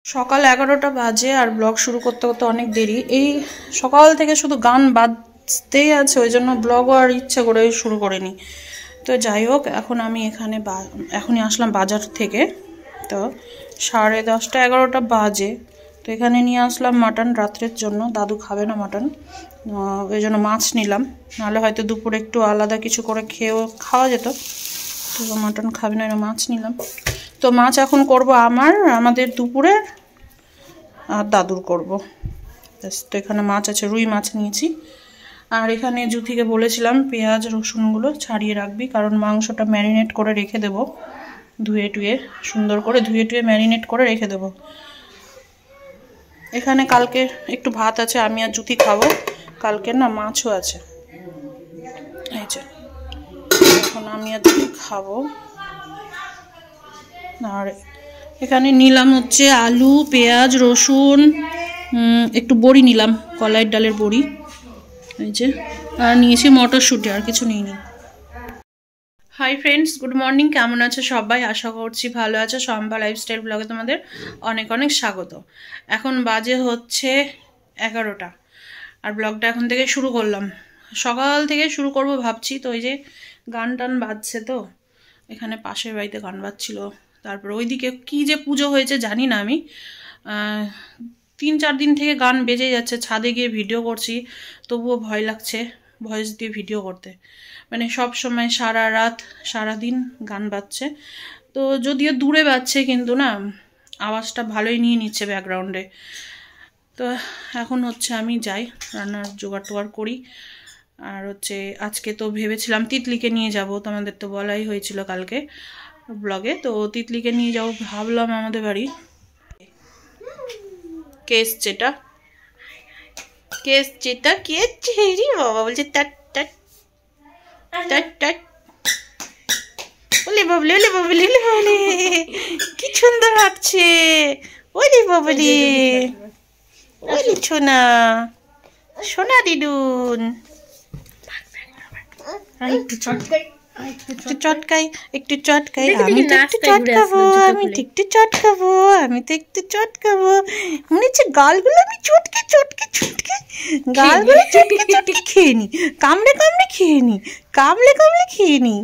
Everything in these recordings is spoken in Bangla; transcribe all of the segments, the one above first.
সকাল 11টা বাজে আর ব্লগ শুরু করতে করতে অনেক দেরি। এই সকাল থেকে শুধু গান বাজতেই আছে, ওই জন্য ব্লগও আর ইচ্ছে করে শুরু করিনি। তো যাই হোক, এখন আমি এখনই আসলাম বাজার থেকে। তো 10:30 11টা বাজে। তো এখানে নিয়ে আসলাম মাটন রাত্রের জন্য। দাদু খাবে না মাটন, ওই জন্য মাছ নিলাম। নাহলে হয়তো দুপুরে একটু আলাদা কিছু করে খাওয়া যেত, তো মাটন খাবে না, মাছ নিলাম। তো মাছ এখন করব আমাদের দুপুরে, আর দাদুর করব। তো এখানে মাছ আছে, রুই মাছ নিয়েছি। আর এখানে জুথিকে বলেছিলাম পেঁয়াজ রসুনগুলো ছাড়িয়ে রাখবি, কারণ মাংসটা ম্যারিনেট করে রেখে দেবো, সুন্দর করে ধুয়ে ম্যারিনেট করে রেখে দেবো। এখানে কালকে একটু ভাত আছে, আমি আর জুথি খাবো। কালকের না মাছও আছে, এই যে এখন আমি আর জুথি খাবো। আর এখানে নিলাম হচ্ছে আলু, পেঁয়াজ, রসুন, একটু বড়ি নিলাম, কলাইয়ের ডালের বড়ি, এই যে। আর নিয়েছি মটরশুঁটি, আর কিছু নিইনি। Hi friends, good morning. কেমন আছো সবাই? আশা করছি ভালো আছো। শম্পা লাইফস্টাইল ব্লগে তোমাদের অনেক অনেক স্বাগত। এখন বাজে হচ্ছে 11টা, আর ব্লগটা এখন থেকে শুরু করলাম। সকাল থেকে শুরু করব ভাবছি, তো ওই যে গান টান বাজছে, তো এখানে পাশের বাড়িতে গান বাজছিল। তারপর ওইদিকে কি যে পুজো হয়েছে জানি না আমি, 3-4 দিন থেকে গান বেজে যাচ্ছে। ছাদে গিয়ে ভিডিও করছি, তবুও ভয় লাগছে ভয়েস দিয়ে ভিডিও করতে। মানে সব সময় সারা রাত সারাদিন গান বাজছে। তো যদিও দূরে বাজছে, কিন্তু না আওয়াজটা ভালোই নিয়ে নিচ্ছে ব্যাকগ্রাউন্ডে। তো এখন হচ্ছে আমি যাই, রান্নার জোগাড় টোগাড় করি। আর হচ্ছে আজকে তো ভেবেছিলাম তিতলিকে নিয়ে যাব, তোমাদের তো বলাই হয়েছিল কালকে ব্লগে। তো তিতলিকে নিয়ে যাবো ভাবলাম আমাদের বাড়ি। কেস যেটা কে চেরি বাবা বলছে টাট টাট টাট টাট, ওলে বাবলি ওলে বাবলি ওলে বাবলি, কি সুন্দর হাঁটছে। ওলে বাবলি, ওলে সোনা সোনা দিদুন। একটু চটকাই একটু চটকাই, আমি তো একটু চটকাবো, আমি তো একটু চটকাবো, আমি তো একটু চটকাবো। মনে হচ্ছে গালগুলো আমি চটকে চটকে চটকে, গালগুলো চটকে চটকে খেয়ে নি, কামড়ে কামড়ে খেয়ে নি, কামড়ে কামড়ে খেয়ে নি।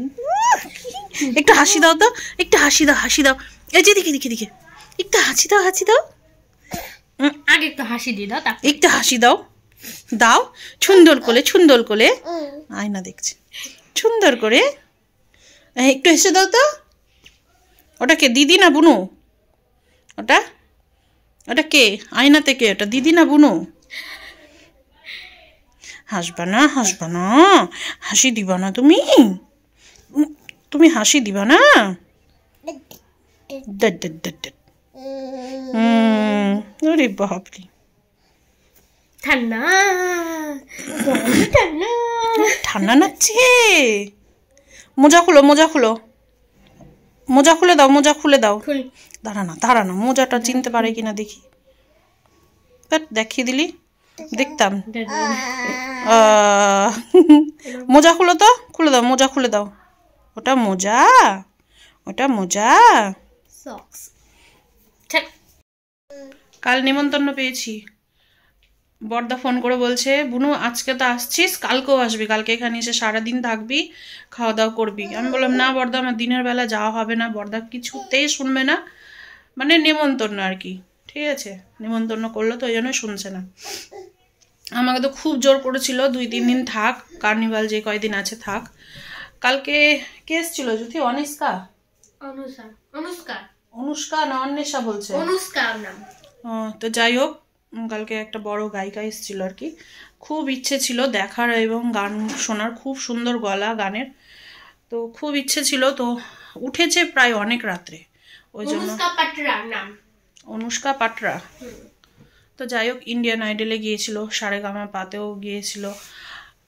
একটু হাসি দাও তো, একটু হাসি দাও, হাসি দাও। এই যে দিকে দিকে দিকে একটু হাসি দাও, হাসি দাও। আগে একটু হাসি দিয়ে দাও, একটু হাসি দাও, দাও সুন্দর করে, সুন্দর করে। আয়না দেখছে সুন্দর করে, একটু হেসে দাও তো। ওটা কে, দিদি না বুনু? ওটা ওটা কে আয়নাতে? কে ওটা, দিদি না বুনু? হাসবা না, হাসবা না, হাসি দিবা না তুমি, তুমি হাসি দিবা না। ওরে বাপরে, ঠান্ডা ঠান্ডা ঠান্ডা লাগছে। মোজা খুলো, মোজা খুলো, মোজা খুলে দাও, মোজা খুলে দাও। দাঁড়া না, মোজাটা চিনতে পারে কিনা দেখি। দেখিয়ে দিলি, দেখতাম। মোজা খুলো তো, খুলে দাও, মোজা খুলে দাও। ওটা মোজা, ওটা মোজা। কাল নিমন্ত্রণ পেয়েছি। বড়দা ফোন করে বলছে, বুনু আজকে তো আসছিস, কালকেও আসবি, কালকে এখানে এসে সারাদিন থাকবি, খাওয়া দাওয়া করবি। আমি বললাম না বড়দা, আমার দিনের বেলা যাওয়া হবে না। বড়দা কিছুতেই শুনবে না, মানে নেমন্তন্ন আর কি, ঠিক আছে, নেমন্তন্ন করলো তো ওই জন্যই শুনছে না। আমাকে তো খুব জোর করেছিল 2-3 দিন থাক, কার্নিভাল যে কয়দিন আছে থাক। কালকে কে এসেছিল জুথি? অনুষ্কা না অন্বেষা বলছে, অনুষ্কা নাম। তো যাই হোক, কালকে একটা বড় গায়িকা এসেছিল আর কি। খুব ইচ্ছে ছিল দেখার এবং গান শোনার, খুব সুন্দর গলা গানের, তো খুব ইচ্ছে ছিল। তো উঠেছে প্রায় অনেক রাত্রে, ওই জন্য। অনুষ্কা পাটরা। তো যাই হোক, ইন্ডিয়ান আইডলে গিয়েছিল, সারেগামা পাতেও গিয়েছিল।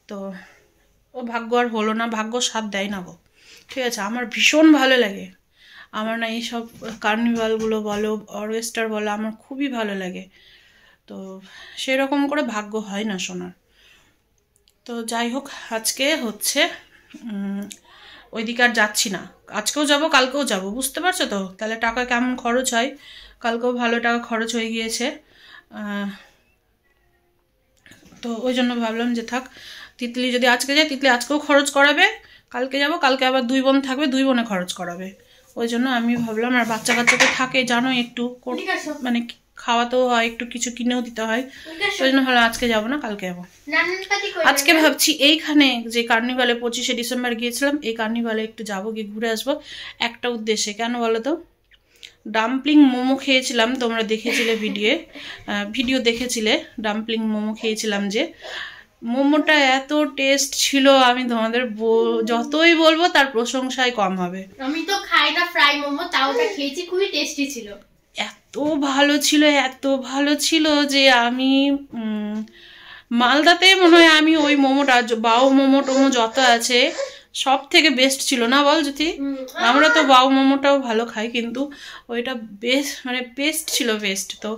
তো ও ভাগ্য আর হলো না, ভাগ্য সাথ দেয় না গো, ঠিক আছে। আমার ভীষণ ভালো লাগে, আমার না এইসব কার্নিভালগুলো বলো, অর্কেস্ট্রার বলো, আমার খুবই ভালো লাগে। তো সেরকম করে ভাগ্য হয় না শোনার। তো যাই হোক, আজকে হচ্ছে ওইদিকে আর যাচ্ছি না। আজকেও যাব, কালকেও যাব, বুঝতে পারছো তো? তাহলে টাকা কেমন খরচ হয়। কালকেও ভালো টাকা খরচ হয়ে গিয়েছে। তো ওই জন্য ভাবলাম যে থাক, তিতলি যদি আজকে যায় তিতলি আজকেও খরচ করাবে, কালকে যাব, কালকে আবার 2 বোন থাকবে, 2 বোনে খরচ করাবে। ওই জন্য আমি ভাবলাম, আর বাচ্চা কাচ্চাকে থাকে জানো একটু মানে খাওয়াতেও হয়, একটু কিছু কিনেও দিতে হয়, ওই জন্য ভাবলাম আজকে যাবো না, কালকে যাবো। আজকে ভাবছি এইখানে যে কার্নিভালে 25শে ডিসেম্বর গিয়েছিলাম, এই কার্নিভালে একটু যাবো, গিয়ে ঘুরে আসবো একটা উদ্দেশ্যে। কেন বলো তো? ডাম্পলিং মোমো খেয়েছিলাম, তোমরা দেখেছিলে ভিডিও দেখেছিলে, ডাম্পলিং মোমো খেয়েছিলাম, যে মোমোটা এত টেস্ট ছিল, আমি তোমাদের যতই বলবো তার প্রশংসাই কম হবে। আমি তো খাই না ফ্রাই মোমো, তাও ওটা খেয়েছি, খুবই টেস্টি ছিল। এত ভালো ছিল যে আমি মালদাতে মনে হয় আমি ওই মোমোটা, বাউ মোমো টোমো যত আছে সব থেকে বেস্ট ছিল না বল জ্যোতি? আমরা তো বাউ মোমোটাও ভালো খাই, কিন্তু ওইটা বেস্ট ছিল, বেস্ট। তো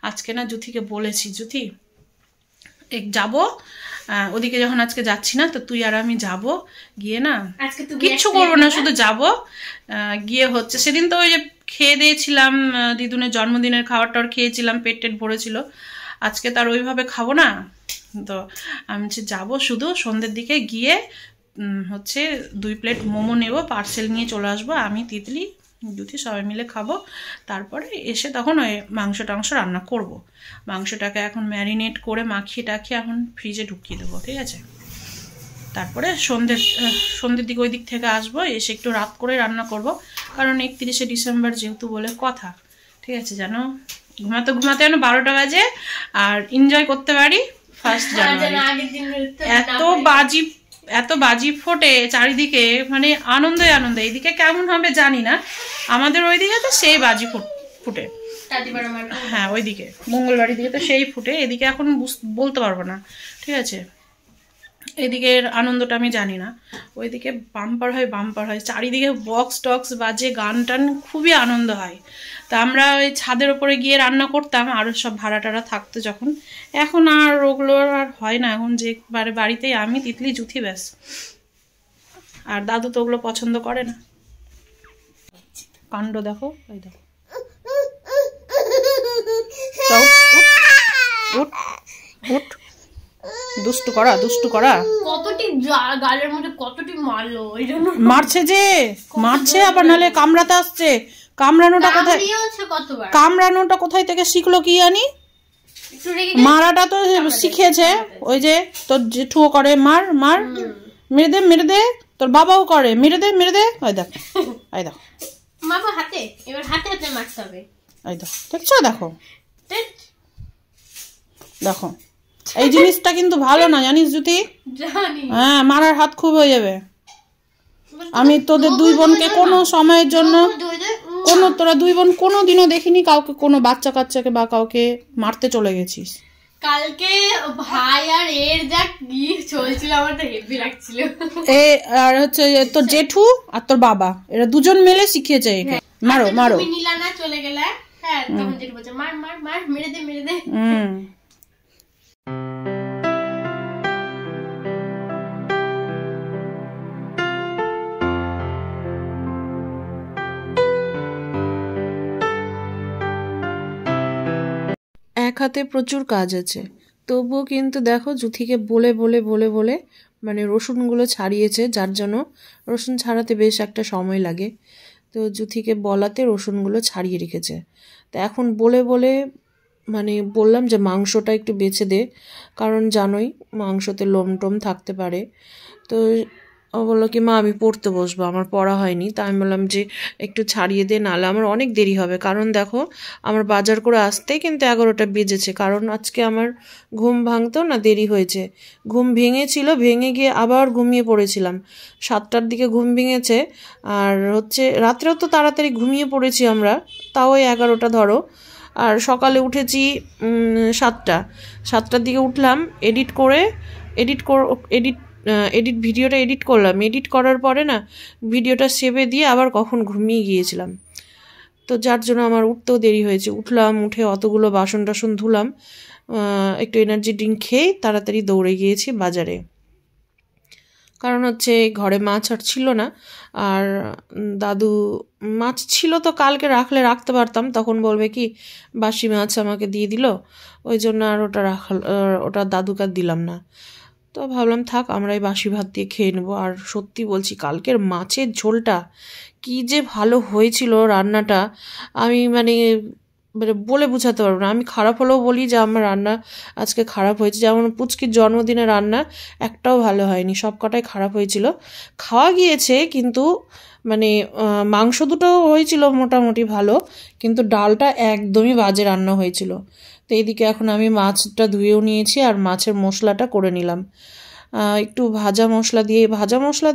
আজকে না জ্যোতিকে বলেছি, জ্যোতি যাবো ওদিকে, যখন আজকে যাচ্ছি না তো তুই আর আমি যাব, গিয়ে না কিচ্ছু করবো না, শুধু যাব, গিয়ে হচ্ছে সেদিন তো ওই যে খেয়ে দিয়েছিলাম, দিদুনের জন্মদিনের খাবারটাও খেয়েছিলাম, পেট ভরেছিল, আজকে তার ওইভাবে খাবো না। তো আমি যাবো, শুধু সন্ধ্যের দিকে গিয়ে হচ্ছে 2 প্লেট মোমো নেব, পার্সেল নিয়ে চলে আসবো, আমি তিতলি জ্যোতি সবাই মিলে খাবো। তারপরে এসে তখন ওই মাংস টাংস রান্না করব। মাংসটাকে এখন ম্যারিনেট করে মাখিয়ে টাখিয়ে এখন ফ্রিজে ঢুকিয়ে দেবো, ঠিক আছে? তারপরে সন্ধ্যের দিকে ওই দিক থেকে আসবো, এসে একটু রাত করে রান্না করব, কারণ 31শে ডিসেম্বর যেহেতু বলে কথা, ঠিক আছে? যেন ঘুমাতে যেন 12টা বাজে, আর এনজয় করতে পারি 1 জানুয়ারি। এত বাজি ফোটে চারিদিকে, মানে আনন্দে আনন্দে। এইদিকে কেমন হবে জানি না, আমাদের ওইদিকে তো সেই বাজি ফুটে, হ্যাঁ ওইদিকে মঙ্গলবাড়ির দিকে তো সেই ফুটে, এদিকে এখন বলতে পারবো না, ঠিক আছে? এদিকের আনন্দটা আমি জানি না, ওইদিকে বাম্পার হয়, চারিদিকে বক্স টক্স বাজে, গান টান, খুবই আনন্দ হয়। তা আমরা ওই ছাদের ওপরে গিয়ে রান্না করতাম, আরও সব ভাড়া টাড়া থাকতো যখন, এখন আর ওগুলো আর হয় না, এখন যে বাড়িতেই আমি তিতলি জুথি ব্যাস। আর দাদু তো ওগুলো পছন্দ করে না, কাণ্ড দেখো, ওই দেখো, উঠ, দুষ্টু করা কতটি গালের মধ্যে কতটি মারলো, ওই জন্য মারছে আবার, নালে কামড়াতে আসছে। কামড়ানোটা কোথায় থেকে শিখলো কি জানি, মারাটা তো শিখেছে, ওই যে তোর জেঠুও করে, মার মেরে দে, তোর বাবাও করে, মেরে দে, ওই দেখো হাতে, এবার হাতে মারতে হবে, ওই দেখছো, দেখো এই জিনিসটা কিন্তু ভালো না, জানিস জ্যোতি? হ্যাঁ, মারার হাত খুব হয়ে যাবে। আমি তোদের 2 বোনকে কোনো সময়ের জন্য তোরা 2 বোন কোনোদিনও দেখিনি কাউকে, কোনো বাচ্চা কাচ্চাকে বা কাউকে মারতে চলে গেছিস। কালকে ভাই আর এর যা কি চলছিল, আমার তো হেভি লাগছিল। আর হচ্ছে তোর জেঠু আর তোর বাবা, এরা দুজন মিলে শিখিয়েছে একে, মারো তুমি নিলা না, চলে গেলে, হ্যাঁ তখন জেঠু বলছে মার মেরে দে। এক হাতে প্রচুর কাজ আছে, তবুও কিন্তু দেখো জুথিকে বলে মানে রসুনগুলো ছাড়িয়েছে, যার জন্য রসুন ছাড়াতে বেশ একটা সময় লাগে। তো জুথিকে বলাতে রসুনগুলো ছাড়িয়ে রেখেছে। তো এখন বলে মানে বললাম যে মাংসটা একটু বেছে দে, কারণ জানোই মাংসতে লোম টোম থাকতে পারে। তো ও বললো কি, মা আমি পড়তে বসবো, আমার পড়া হয়নি। তা আমি বললাম যে একটু ছাড়িয়ে দে, নাহলে আমার অনেক দেরি হবে, কারণ দেখো আমার বাজার করে আসতেই কিন্তু 11টা বেজেছে, কারণ আজকে আমার ঘুম ভাঙতেও না দেরি হয়েছে। ঘুম ভেঙে গিয়ে আবার ঘুমিয়ে পড়েছিলাম, 7টার দিকে ঘুম ভেঙেছে। আর হচ্ছে রাত্রেও তো তাড়াতাড়ি ঘুমিয়ে পড়েছি আমরা, তাও 11টা ধরো। আর সকালে উঠেছি 7টার দিকে উঠলাম, ভিডিওটা এডিট করলাম, এডিট করার পরে না ভিডিওটা সেভে দিয়ে আবার কখন ঘুমিয়ে গিয়েছিলাম। তো যার জন্য আমার উঠতেও দেরি হয়েছে। উঠে অতগুলো বাসন টাসন ধুলাম, একটু এনার্জি ড্রিঙ্ক খেয়ে তাড়াতাড়ি দৌড়ে গিয়েছি বাজারে। কারণ হচ্ছে ঘরে মাছ আর ছিল না, আর দাদু মাছ ছিল তো কালকে রাখলে রাখতে পারতাম, তখন বলবে কি বাসি মাছ আমাকে দিয়ে দিল, ওই জন্য আর ওটা দাদুকে দিলাম না। তো ভাবলাম থাক আমরাই বাসি ভাত দিয়ে খেয়ে নেবো। আর সত্যি বলছি কালকের মাছের ঝোলটা কি যে ভালো হয়েছিল রান্নাটা, আমি মানে বলে বোঝাতে পারবো না। আমি খারাপ হলেও বলি যে আমার রান্না আজকে খারাপ হয়েছে, যেমন পুচকির জন্মদিনে রান্না একটাও ভালো হয়নি, সব কটাই খারাপ হয়েছিল। খাওয়া গিয়েছে কিন্তু মানে মাংস দুটো হয়েছিল মোটামুটি ভালো, কিন্তু ডালটা একদমই বাজে রান্না হয়েছিল। তো এইদিকে এখন আমি মাছটা ধুয়েও নিয়েছি আর মাছের মশলাটা করে নিলাম। একটু ভাজা মশলা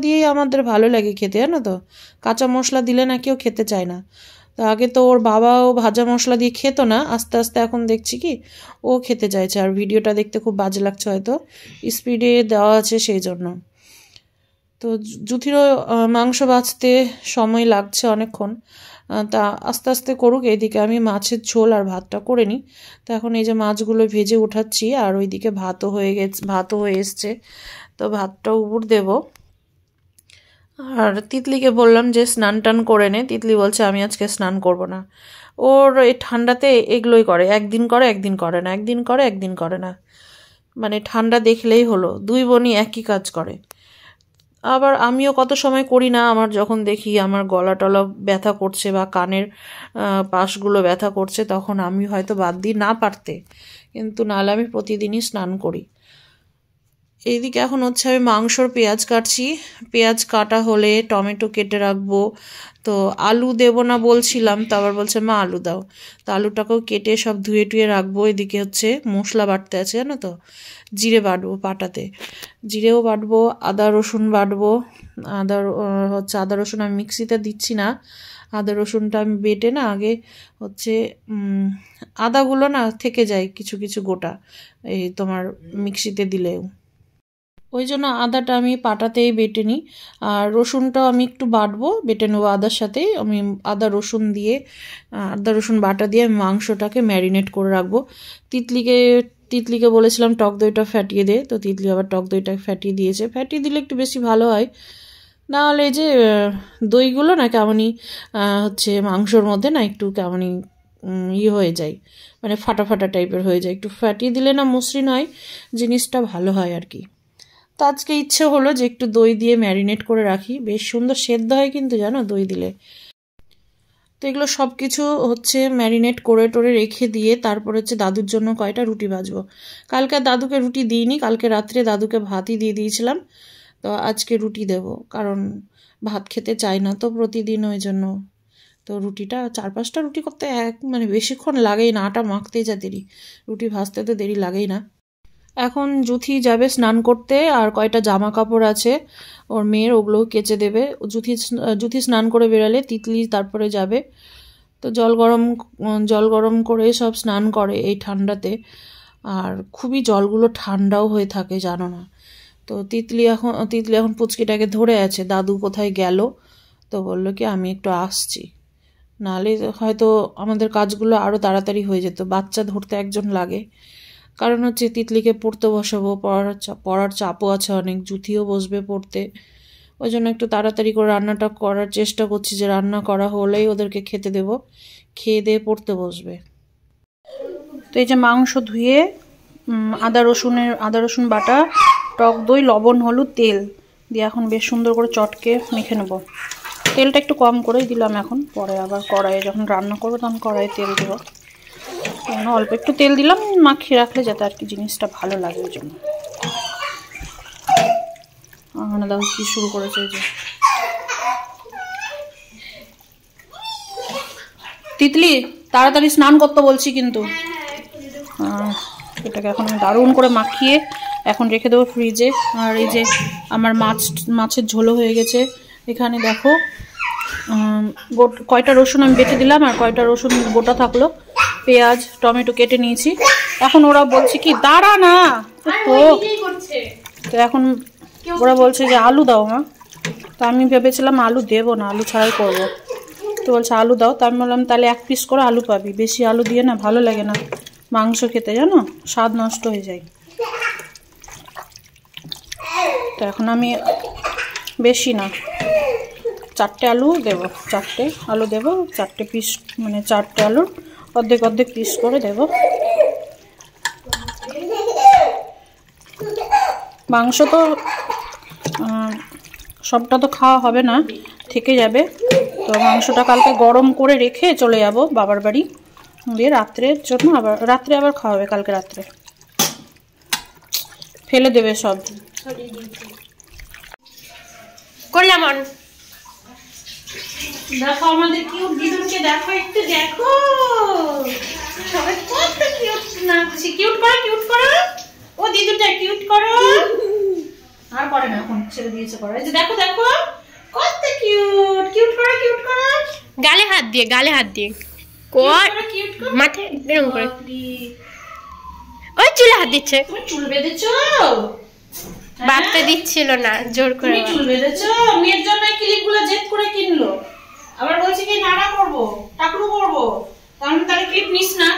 দিয়েই আমাদের ভালো লাগে খেতে, জানো তো, কাঁচা মশলা দিলে না কেউ খেতে চায় না। তো আগে তো ওর বাবাও ভাজা মশলা দিয়ে খেত না, আস্তে আস্তে এখন দেখছি কি ও খেতে চাইছে। আর ভিডিওটা দেখতে খুব বাজে লাগছে, হয়তো স্পিডে দেওয়া আছে সেই জন্য। তো জুথিরও মাংস বাছতে সময় লাগছে অনেকক্ষণ, তা আস্তে আস্তে করুক। এইদিকে আমি মাছের ঝোল আর ভাতটা করে নিই। তো এখন এই যে মাছগুলো ভেজে উঠাচ্ছি, আর ওইদিকে ভাতও হয়ে এসছে, তো ভাতটাও উপর দেব। আর তিতলিকে বললাম যে স্নান টান করে নে, তিতলি বলছে আমি আজকে স্নান করব না। ওর এই ঠান্ডাতে এগুলোই করে, একদিন করে একদিন করে না, একদিন করে একদিন করে না, মানে ঠান্ডা দেখলেই হলো, দুই বোনই একই কাজ করে। আবার আমিও কত সময় করি না, আমার যখন দেখি আমার গলা টলা ব্যথা করছে বা কানের পাশগুলো ব্যথা করছে, তখন আমি হয়তো বাদ দিই না পারতে, কিন্তু নাহলে আমি প্রতিদিনই স্নান করি। এইদিকে এখন হচ্ছে আমি মাংসর পেঁয়াজ কাটছি, পেঁয়াজ কাটা হলে টমেটো কেটে রাখবো। তো আলু দেবো না বলছিলাম, তো আবার বলছে মা আলু দাও, তো আলুটাকেও কেটে সব ধুয়ে টুয়ে রাখবো। এদিকে হচ্ছে মশলা বাটতে আছে, জানো তো, জিরে বাটবো পাটাতে, জিরেও বাটবো, আদা রসুন বাটবো। আদা রসুন আমি মিক্সিতে দিচ্ছি না, আদা রসুনটা আমি বেটে না আগে হচ্ছে আদাগুলো না থেকে যায় কিছু কিছু গোটা এই তোমার মিক্সিতে দিলেও, ওই জন্য আদাটা আমি পাটাতেই বেটে নিই। আর রসুনটাও আমি একটু বাটবো, বেটে নেবো আদার সাথে। আমি আদা রসুন বাটা দিয়ে আমি মাংসটাকে ম্যারিনেট করে রাখবো। তিতলিকে বলেছিলাম টক দইটা ফ্যাটিয়ে দে, তো তিতলি আবার টক দইটা ফ্যাটিয়ে দিয়েছে, ফ্যাটিয়ে দিলে একটু বেশি ভালো হয়, না হলে এই যে দইগুলো না কেমনই হচ্ছে মাংসর মধ্যে না একটু কেমনই হয়ে যায়, মানে ফাটা ফাটা টাইপের হয়ে যায়। একটু ফ্যাটিয়ে দিলে না মসৃণ হয়, জিনিসটা ভালো হয় আর কি। তো আজকে ইচ্ছে হলো যে একটু দই দিয়ে ম্যারিনেট করে রাখি, বেশ সুন্দর সেদ্ধ হয় কিন্তু জানো দই দিলে। তো এগুলো সব কিছু হচ্ছে ম্যারিনেট করে টোরে রেখে দিয়ে তারপর হচ্ছে দাদুর জন্য কয়টা রুটি ভাজবো। কালকে দাদুকে রুটি দিইনি, কালকে রাত্রে দাদুকে ভাতই দিয়ে দিয়েছিলাম, তো আজকে রুটি দেব, কারণ ভাত খেতে চায় না তো প্রতিদিন, ওই জন্য। তো রুটিটা 4-5টা রুটি করতে মানে বেশিক্ষণ লাগেই না, আটা মাখতেই যা দেরি, রুটি ভাজতে তো দেরি লাগেই না। এখন জুথি যাবে স্নান করতে, আর কয়টা জামা কাপড় আছে ওর মেয়ের, ওগুলোও কেচে দেবে। জুথি স্নান করে বেরালে তিতলি তারপরে যাবে। তো জল গরম করে সব স্নান করে এই ঠান্ডাতে, আর খুবই জলগুলো ঠান্ডাও হয়ে থাকে জানো না। তো তিতলি এখন পুচকিটাকে ধরে আছে, দাদু কোথায় গেল, তো বললো কি আমি একটু আসছি, নাহলে হয়তো আমাদের কাজগুলো আরও তাড়াতাড়ি হয়ে যেত। বাচ্চা ধরতে একজন লাগে, কারণ হচ্ছে তিতলিকে পড়তে বসাবো, পড়ার চাপও আছে অনেক, জুথিও বসবে পড়তে, ওই জন্য একটু তাড়াতাড়ি করে রান্নাটা করার চেষ্টা করছি, যে রান্না করা হলেই ওদেরকে খেতে দেব, খেয়ে দিয়ে পড়তে বসবে। তো এই যে মাংস ধুয়ে আদা রসুন বাটা, টক দই, লবণ, হলুদ, তেল দিয়ে এখন বেশ সুন্দর করে চটকে মেখে নেব। তেলটা একটু কম করেই দিলাম এখন, পরে আবার কড়াইয়ে যখন রান্না করবো তখন কড়াইয়ে তেল দেবো, অল্প একটু তেল দিলাম মাখিয়ে রাখলে যাতে আর কি জিনিসটা ভালো লাগে, ওই জন্য। দেখো কি শুরু করেছে, যে তিতলি তাড়াতাড়ি স্নান করতে বলছি কিন্তু। এটাকে এখন আমি দারুণ করে মাখিয়ে এখন রেখে দেবো ফ্রিজে। আর এই যে আমার মাছের ঝোলও হয়ে গেছে, এখানে দেখো কয়টা রসুন আমি বেটে দিলাম, আর কয়টা রসুন গোটা থাকলো, পেঁয়াজ টমেটো কেটে নিয়েছি। এখন ওরা বলছে কি দাঁড়া না, তো এখন ওরা বলছে যে আলু দাও মা, তো আমি ভেবেছিলাম আলু দেবো না, আলু ছাড়াই করবো, তো বলছে আলু দাও। তো আমি বললাম তাহলে 1 পিস করে আলু পাবি, বেশি আলু দিয়ে না ভালো লাগে না মাংস খেতে, জানো স্বাদ নষ্ট হয়ে যায়। তো এখন আমি বেশি না, 4টে আলু দেব, 4টে আলু দেব, 4টে পিস মানে 4টে আলুর অর্ধেক অর্ধেক পিস করে দেব। মাংস তো সবটা তো খাওয়া হবে না, থেকে যাবে, তো মাংসটা কালকে গরম করে রেখে চলে যাব বাবার বাড়ি, দিয়ে রাত্রের জন্য আবার রাত্রে আবার খাওয়া হবে, কালকে রাত্রে ফেলে দেবে সব। করলাম দেখো আমাদের কিউট দিদুনকে, দেখো একটু দেখো, সবাই কত কিউট নাচছে, কিউট করো কিউট করো, ও দিদুনটা কিউট করো, আর করে না এখন ছেড়ে দিয়েছে করে, এই যে দেখো দেখো কত কিউট, কিউট করো কিউট করো, গালে হাত দিয়ে কর, মাথায় এরকম করে, ওই চুলে হাত দিচ্ছে। তুমি চুল বেঁধেছো? বাঁধতে দিচ্ছিল না, জোর করে। তুমি চুল বেঁধেছো? মেয়ের জন্য ক্লিপগুলো জেদ করে কিনলো, আবার বলছে কি নাড়া করবো, টাকলু করবো, কারণ তার ক্লিপ নিস না,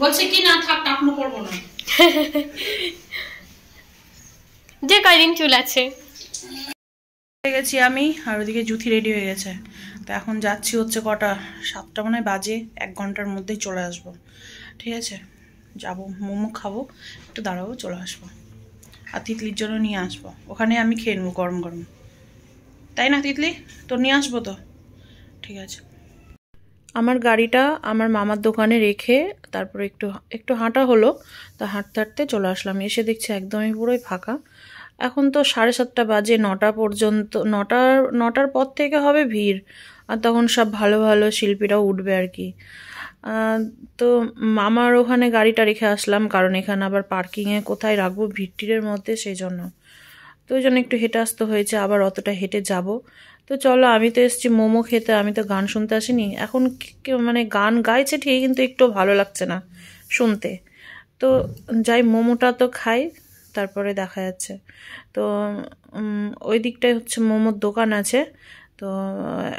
বলছে কি না থাক টাকলু করবো না। যে কয়দিন চুল আছে। হয়ে গেছি আমি, আর ওদিকে জুথি রেডি হয়ে গেছে, তো এখন যাচ্ছি হচ্ছে কটা 7টা মনে হয় বাজে, 1 ঘন্টার মধ্যেই চলে আসবো, ঠিক আছে? যাবো মোমো খাবো, একটু দাঁড়াবো, চলে আসবো, আর তিতলির জন্য নিয়ে আসবো, ওখানে আমি খেয়ে নেবো গরম গরম, তাই না তিতলি? তো নিয়ে আসবো তো, ঠিক আছে। আমার গাড়িটা আমার মামার দোকানে রেখে তারপরে একটু হাঁটা হলো, তা হাঁটতে হাঁটতে চলে আসলাম, এসে দেখছি একদমই পুরোই ফাঁকা। এখন তো 7:30 বাজে, 9টা পর্যন্ত, 9টার পর থেকে হবে ভিড়, আর তখন সব ভালো ভালো শিল্পীরাও উঠবে আর কি। তো মামার ওখানে গাড়িটা রেখে আসলাম, কারণ এখানে আবার পার্কিংয়ে কোথায় রাখবো ভিড় টিড়ের মধ্যে, সেই জন্য, তো ওই জন্য একটু হেঁটে আসতে হয়েছে, আবার অতটা হেঁটে যাব। তো চলো, আমি তো এসেছি মোমো খেতে, আমি তো গান শুনতে আসিনি। এখন মানে গান গাইছে ঠিক, কিন্তু একটু ভালো লাগছে না শুনতে, তো যাই মোমোটা তো খাই, তারপরে দেখা যাচ্ছে। তো ওই দিকটায় হচ্ছে মোমোর দোকান আছে, তো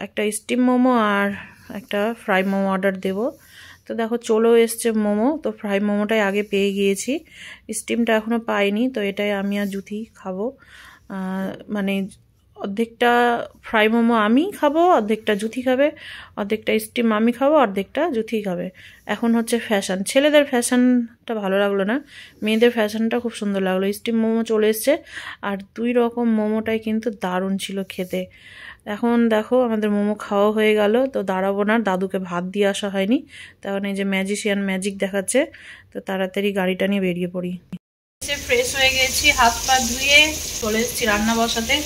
একটা স্টিম মোমো আর একটা ফ্রাই মোমো অর্ডার দেব। তো দেখো চলেও এসছে মোমো, তো ফ্রাই মোমোটাই আগে পেয়ে গিয়েছি, স্টিমটা এখনও পাইনি, তো এটাই আমি আর জুথি খাবো। মানে অর্ধেকটা ফ্রাই মোমো আমি খাবো, অর্ধেকটা জুথি খাবে, অর্ধেকটা স্টিম আমি খাবো, অর্ধেকটা জুথি খাবে। এখন হচ্ছে ফ্যাশন, ছেলেদের ফ্যাশনটা ভালো লাগলো না, মেয়েদের ফ্যাশনটা খুব সুন্দর লাগলো। স্টিম মোমো চলে এসছে, আর 2 রকম মোমোটাই কিন্তু দারুণ ছিল খেতে। এখন দেখো আমাদের মোমো খাওয়া হয়ে গেল, তো দাঁড়াবো না, দাদুকে ভাত দিয়ে আসা হয়নি, তখন এই যে ম্যাজিশিয়ান ম্যাজিক দেখাচ্ছে, তো তাড়াতাড়ি গাড়িটা নিয়ে বেরিয়ে পড়ি। ফ্রেশ হয়ে গেছি, হাত পা ধুয়ে চলে এসেছি রান্না বসাতে,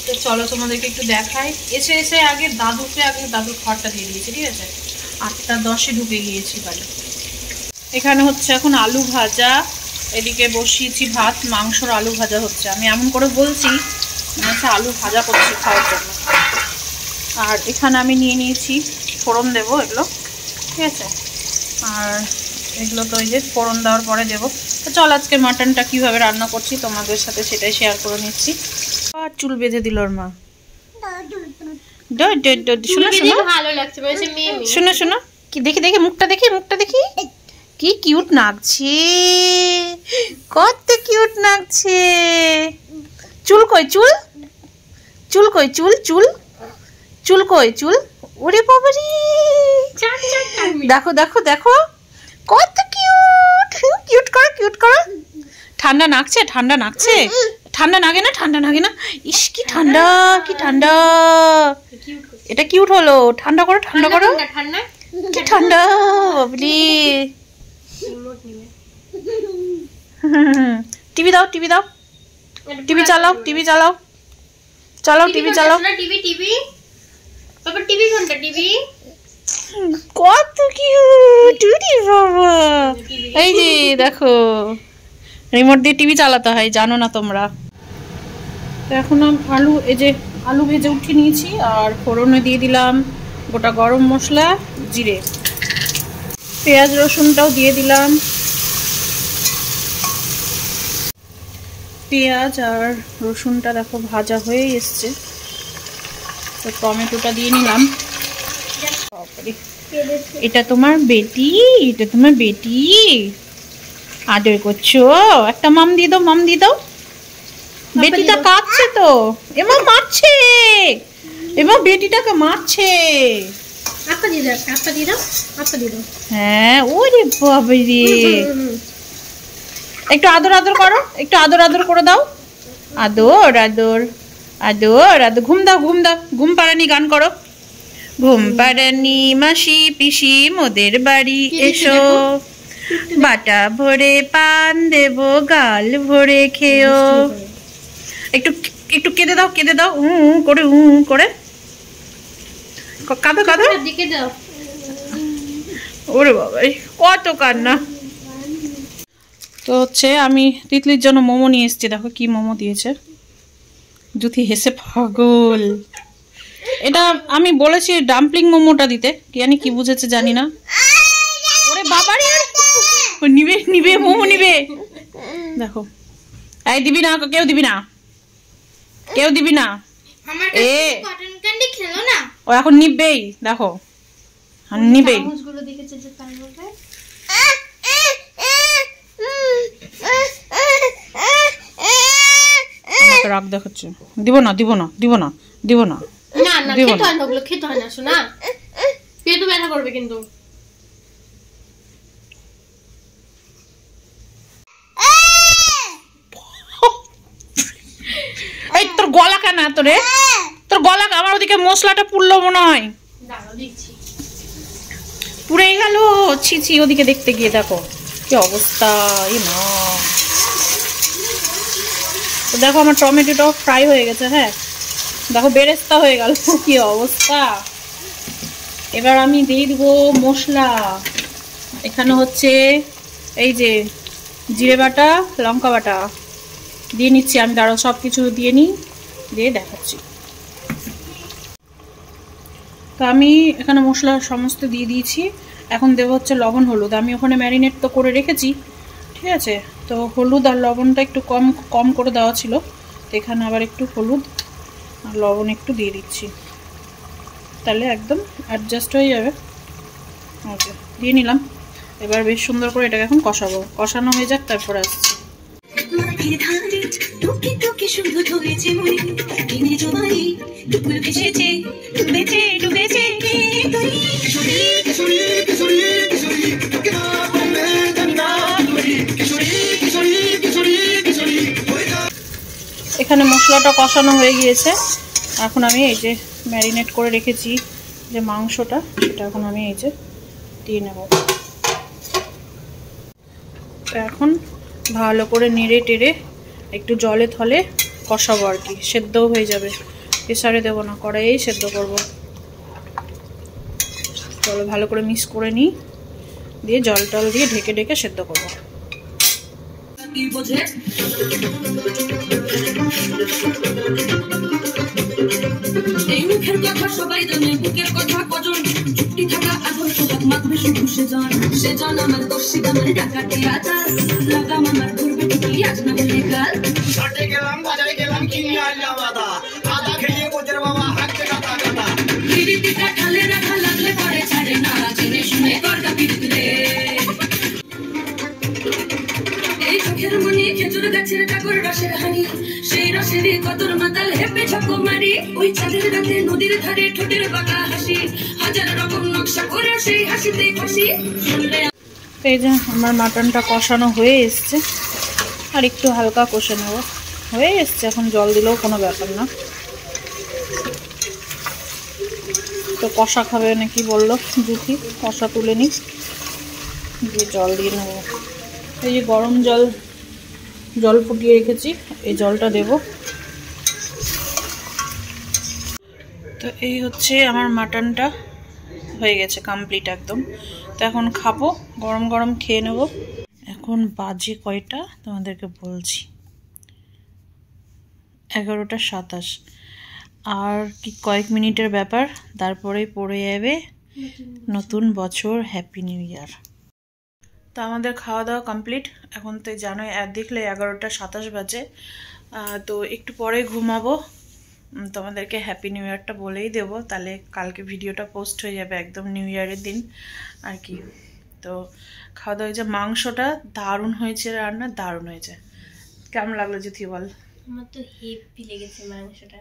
তো চলো তোমাদেরকে একটু দেখাই। এসে আগে দাদুর খাবারটা দিয়ে দিয়েছি, ঠিক আছে? 8:10 ঢুকে গিয়েছি বাড়ি। এখানে হচ্ছে এখন আলু ভাজা, এদিকে বসিয়েছি ভাত, মাংসর আলু ভাজা হচ্ছে, আমি এমন করে বলছি মনে হচ্ছে আলু ভাজা করছি খাওয়ার জন্য। আর এখানে আমি নিয়ে নিয়েছি ফোড়ন দেবো এগুলো, ঠিক আছে? আর এগুলো তো ওই যে ফোড়ন দেওয়ার পরে দেবো। তো চল আজকে মাটনটা কীভাবে রান্না করছি তোমাদের সাথে সেটাই শেয়ার করে নিচ্ছি। আর চুল বেঁধে দিল ওর মা, শোনো শোনো ভালো লাগছে, শোনো শোনো, কি দেখি মুখটা দেখি, কি কিউট লাগছে, কত কিউট লাগছে। চুল কই চুল, চুল কই চুল, চুল কই চুল, ওরে বাবারে, দেখো দেখো দেখো কত কিউট, কিউট করো। ঠান্ডা নাগছে, ঠান্ডা নাগে না, ইস কি ঠান্ডা, এটা কিউট হলো। ঠান্ডা করো কি ঠান্ডা বাবলি। টিভি দাও, টিভি চালাও, টিভি চালাও। কত কিউট বাবা, এই যে দেখো রিমোট দিয়ে টিভি চালাতে হয়, জানো না তোমরা? তো এখন আলু ভেজে উঠিয়ে নিয়েছি, আর ফোড়নে দিয়ে দিলাম গোটা গরম মশলা, জিরে, পেঁয়াজ রসুনটাও দিয়ে দিলাম। পেঁয়াজ আর রসুনটা দেখো ভাজা হয়ে এসছে, তো টমেটোটা দিয়ে নিলাম। এটা তোমার বেটি, আদর করছো, একটা মাম দিয়ে দাও, বেটিটা কাঁদছে তো, এমা মারছে, এমা বেটিটাকে মারছে। আপা দিয়ে দাও, আপা দিয়ে দাও, আপা দিয়ে দাও। হ্যাঁ, ওরে বাবা রে, একটু আদর আদর করো, একটু আদর আদর করে দাও। আদর আদর আদর আদর। ঘুম দাও, ঘুম দাও, ঘুম পাড়ানি গান করো। ঘুম পাড়ানি মাসি পিসি মোদের বাড়ি এসো, বাটা ভরে পান দেব, গাল ভরে খেও। একটু একটু কেঁদে দাও, কেঁদে দাও, করে করে কাঁদো কাঁদো। দিকে দাও। ওরে বাবা, কত কান্না। তো হচ্ছে আমি তিতলির জন্য মোমো নিয়ে এসেছি। দেখো কি মোমো দিয়েছে। জুথি হেসে পাগল। এটা আমি বলেছি ডাম্পলিং মোমোটা দিতে, কি জানি কি বুঝেছে জানি না। ওরে বাবা রে, নিবে নিবে মোমো নিবে। দেখো, এই দিবি না, কেউ দিবি না, কেউ দিবি না। এ কটন ক্যান্ডি খেলো না, ও এখন নিবেই। দেখো নিবেই। চামচগুলো দেখেছে যে তার মধ্যে আমাকে রাগ দেখাচ্ছে। দিব না, দিব না, দিব না, দিব না। না না, খেতে হয় না, ওগুলো খেতে হয় না শোনা, পেট ব্যথা করবে কিন্তু। এই তোর গলা কেন এত রে? তোর গলা, আমার ওদিকে মশলাটা পুড়লো মনে হয়। পুড়ে গেল। ছি, ওদিকে দেখতে গিয়ে দেখো কি অবস্থা। এই মা, দেখো আমার টমেটোটাও ফ্রাই হয়ে গেছে। হ্যাঁ দেখো বেরেস্তা হয়ে গেল, কি অবস্থা। এবার আমি দিয়ে দিব মশলা। এখানে হচ্ছে এই যে জিরে বাটা, লঙ্কা বাটা দিয়ে নিচ্ছি আমি। দাঁড়াও সব কিছু দিয়ে নিই, দিয়ে দেখাচ্ছি। তো আমি এখানে মশলা সমস্ত দিয়ে দিয়েছি। এখন দেবো হচ্ছে লবণ হলুদ। আমি ওখানে ম্যারিনেট তো করে রেখেছি, ঠিক আছে। তো হলুদ আর লবণটা একটু কম কম করে দেওয়া ছিল, তো এখানে আবার একটু হলুদ আর লবণ একটু দিয়ে দিচ্ছি, তাহলে একদম অ্যাডজাস্ট হয়ে যাবে। ওকে, দিয়ে নিলাম। এবার বেশ সুন্দর করে এটাকে এখন কষাবো। কষানো হয়ে যাক, তারপরে আসছি। এখানে মশলাটা কষানো হয়ে গিয়েছে। এখন আমি এই যে ম্যারিনেট করে রেখেছি যে মাংসটা, সেটা এখন আমি এই যে দিয়ে নেব। এখন ভালো করে নেড়ে টেড়ে একটু জলে থলে কষাবো আর কি, সেদ্ধও হয়ে যাবে। প্রেসারে দেবো না, কড়াইয়েই সেদ্ধ করব। চলো ভালো করে মিক্স করে নিই, দিয়ে জল টল দিয়ে ঢেকে ঢেকে সেদ্ধ করবো। এই মুখের কথা সবাই জানে, বুকের কথা কজন, চুক্তি থাকা আদর্শ মাখবে শুধু সেজন। সেজন আমার দর্শী গানের ডাকাতি আচার, লাগাম আমার ঘুরবে ঠিকই আজ না বলে কাল। হাটে গেলাম, বাজারে গেলাম, কিনে আনলাম আদা, আদা খেয়ে বোঝের বাবা হাঁটতে কাটা কাটা। বিড়িটা ঢালে রাখা লাগলে পরে ছাড়ে না, জেনে শুনে করটা বিড়িতে। এই চোখের মনি খেজুর গাছের টাকর রসের হানি, সেই রসেরই কদর মাতাল হেপে ঝাঁকো মারি। ওই চাঁদের রাতে নদীর ধারে ঠোঁটের বাঁকা হাসি, হাজার রকম নকশা করে সেই হাসিতেই খুশি। এই যে আমার মাটনটা কষানো হয়ে এসছে, আর একটু হালকা কষে নেব। হয়ে এসছে, এখন জল দিলেও কোনো ব্যাপার না। তো কষা খাবে নাকি বললো জুথি, কষা তুলে নিই, দিয়ে জল দিয়ে নেব। এই যে গরম জল ফুটিয়ে রেখেছি, এই জলটা দেব। তো এই হচ্ছে আমার মাটনটা হয়ে গেছে কমপ্লিট একদম। তো এখন খাবো, গরম গরম খেয়ে নেব। এখন বাজে কয়টা তোমাদেরকে বলছি, 11:27। আর কি কয়েক মিনিটের ব্যাপার, তারপরেই পড়ে যাবে নতুন বছর। Happy new year. তো আমাদের খাওয়া দাওয়া কমপ্লিট। এখন তো জানোই দেখলে 11:27 বাজে। তো একটু পরে ঘুমাবো। তোমাদেরকে হ্যাপি নিউ ইয়ারটা বলেই দেবো, তাহলে কালকে ভিডিওটা পোস্ট হয়ে যাবে একদম নিউ ইয়ারের দিন আর কি। তো খাওয়া দাওয়া হয়েছে, মাংসটা দারুণ হয়েছে, রান্না দারুণ হয়েছে। কেমন লাগলো জুথি বল? আমার তো হেভি লেগেছে মাংসটা।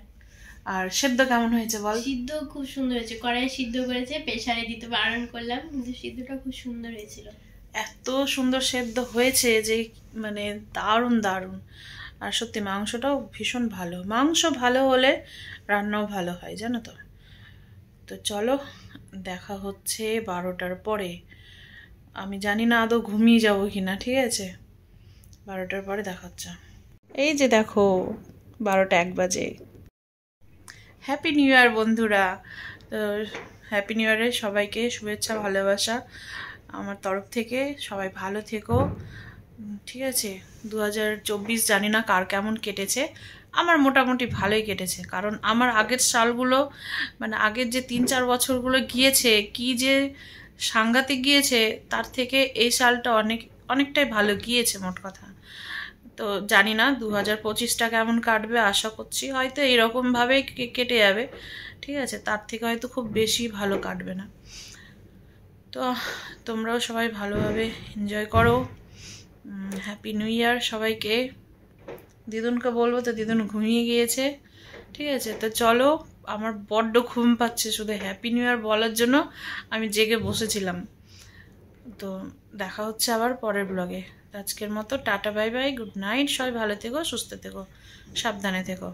আর সেদ্ধ কেমন হয়েছে বল? সিদ্ধ খুব সুন্দর হয়েছে, কড়াইয়ে সিদ্ধ করেছে, প্রেসারে দিতে বারণ করলাম, কিন্তু সিদ্ধটা খুব সুন্দর হয়েছিল। এত সুন্দর সেদ্ধ হয়েছে যে মানে দারুণ দারুণ। আর সত্যি মাংসটাও ভীষণ ভালো, মাংস ভালো হলে রান্নাও ভালো হয় জানো তো। তো চলো দেখা হচ্ছে 12টার পরে। আমি জানি না আদৌ ঘুমিয়ে যাবো কিনা, ঠিক আছে? 12টার পরে দেখা হচ্ছে। এই যে দেখো 12টা 1 বাজে। হ্যাপি নিউ ইয়ার বন্ধুরা। তো হ্যাপি নিউ ইয়ারে সবাইকে শুভেচ্ছা ভালোবাসা আমার তরফ থেকে। সবাই ভালো থেকো, ঠিক আছে? 2024 জানি না কার কেমন কেটেছে, আমার মোটামুটি ভালোই কেটেছে। কারণ আমার আগের সালগুলো মানে আগের যে 3-4 বছরগুলো গিয়েছে কি যে সাংঘাতিক গিয়েছে, তার থেকে এই সালটা অনেকটাই ভালো গিয়েছে মোট কথা। তো জানি না 2025টা কেমন কাটবে, আশা করছি হয়তো এরকমভাবেই কেটে যাবে, ঠিক আছে? তার থেকে হয়তো খুব বেশি ভালো কাটবে না। তো তোমরাও সবাই ভালোভাবে এনজয় করো। হ্যাপি নিউ ইয়ার সবাইকে। দিদুনকে বলবো তো দিদুন ঘুমিয়ে গিয়েছে, ঠিক আছে? তো চলো, আমার বড্ড ঘুম পাচ্ছে, শুধু হ্যাপি নিউ ইয়ার বলার জন্য আমি জেগে বসেছিলাম। তো দেখা হচ্ছে আবার পরের ব্লগে। আজকের মতো tata bye bye, good night. সবাই ভালো থেকো, সুস্থ থেকো, সাবধানে থেকো।